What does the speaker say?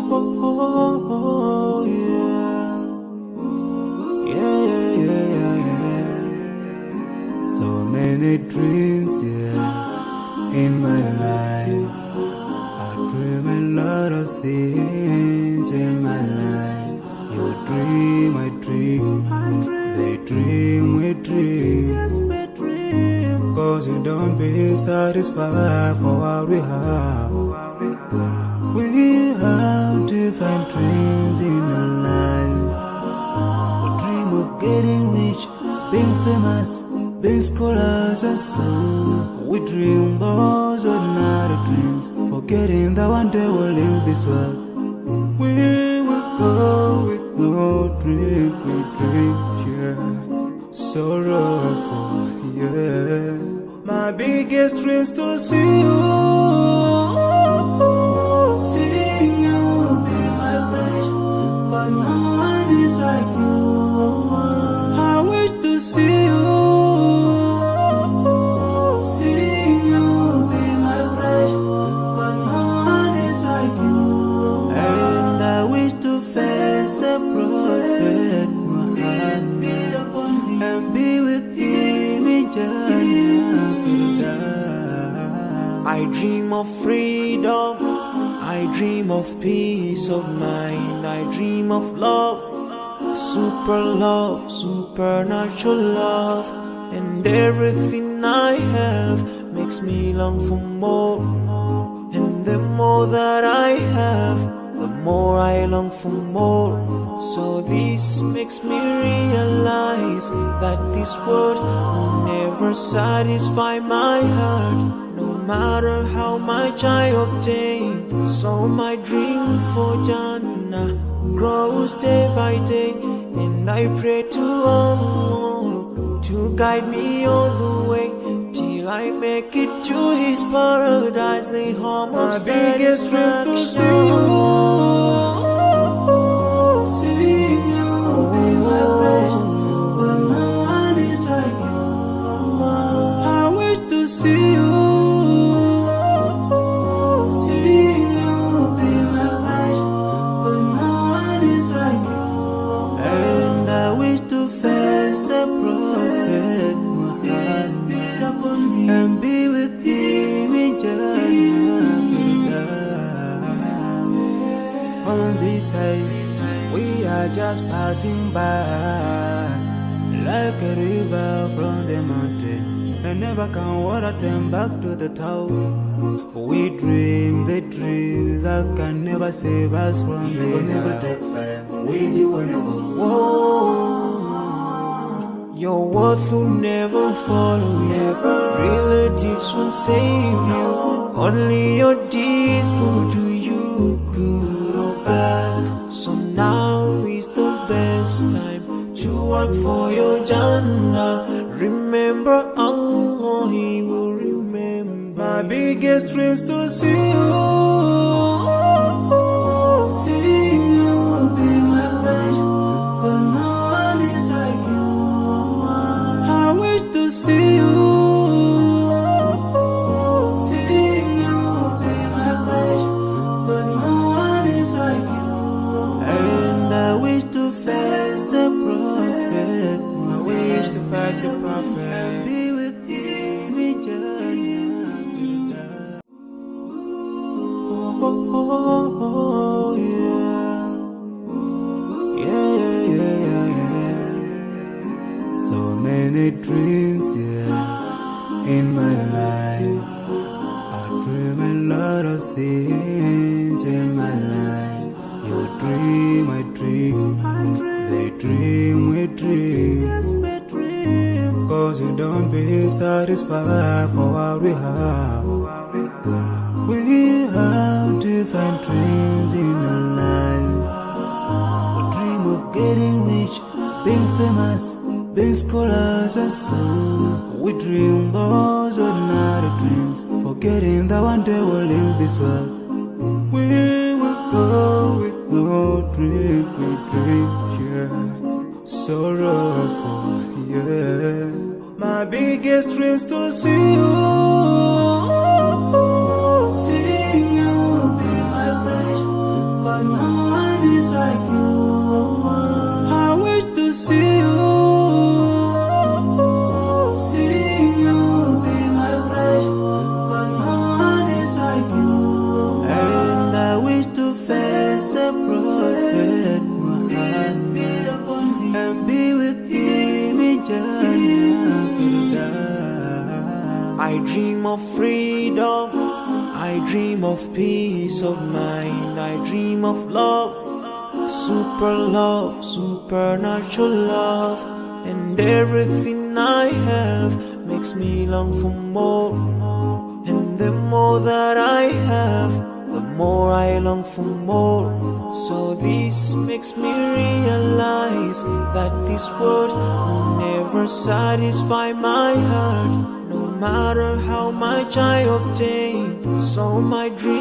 Oh, yeah. Yeah. So many dreams, yeah, in my life. I dream a lot of things in my life. You dream, I dream. They dream, we dream. Cause you don't be satisfied for what we have. We have different dreams in our life. We dream of getting rich, being famous, being scholars and so. We dream those ordinary dreams, forgetting that one day we'll leave this world. We will go with no dream, we dream, yeah. Sorrowful, yeah. My biggest dreams to see you. Seeing you be my friend, cause no one is like you. I wish to see you. Seeing you be my friend, cause no one is like you. And I wish to face the prophet Muhammad and be with him in Jannah. I dream of freedom, I dream of peace of mind, I dream of love, supernatural love, and everything I have makes me long for more. And the more that I have, the more I long for more. So this makes me realize that this world will never satisfy my heart, no matter how much I obtain. So my dream for Jannah grows day by day, and I pray to Allah to guide me all the way till I make it to His paradise, the home of my biggest dreams to see you. Seeing you be my friend, but no one is like you. I wish to see you. Seeing you be my friend, but no one is like you. And I wish to face the prophet Muhammad and be with him in Jannah. On this side, we are just passing by, like a river from the mountain, and never can water turn back to the town. We dream the dreams that can never save us from the We'll never take fame with you whenever. Whoa, your worth will never follow you. Relatives won't save you. Only your deeds will do you good or bad. So now is the best time to work for your Jannah. Remember Allah, He will remember. My biggest dreams to see you. Seeing you be my friend, cause no one is like you. I wish to see you. Seeing you be my friend, cause no one is like you. And I wish to face the prophet. I wish to face the prophet and be with him in Jannah. Oh, yeah. So many dreams, yeah, in my life. I dream a lot of things in my life. You dream, I dream. They dream, we dream. Cause you don't be satisfied for what we have. We have different dreams in our life. We dream of getting rich, being famous, being scholars and so. We dream those ordinary dreams, forgetting that one day we'll leave this world. We will go with no dream, we dream, yeah. Sorrowful, yeah. My biggest dreams to see you. Seeing you be my friend, cause no I dream of freedom, I dream of peace of mind, I dream of love, supernatural love, and everything I have makes me long for more. And the more that I have, the more I long for more. So this makes me realize that this world will never satisfy my heart, no matter how much I obtain. So my dream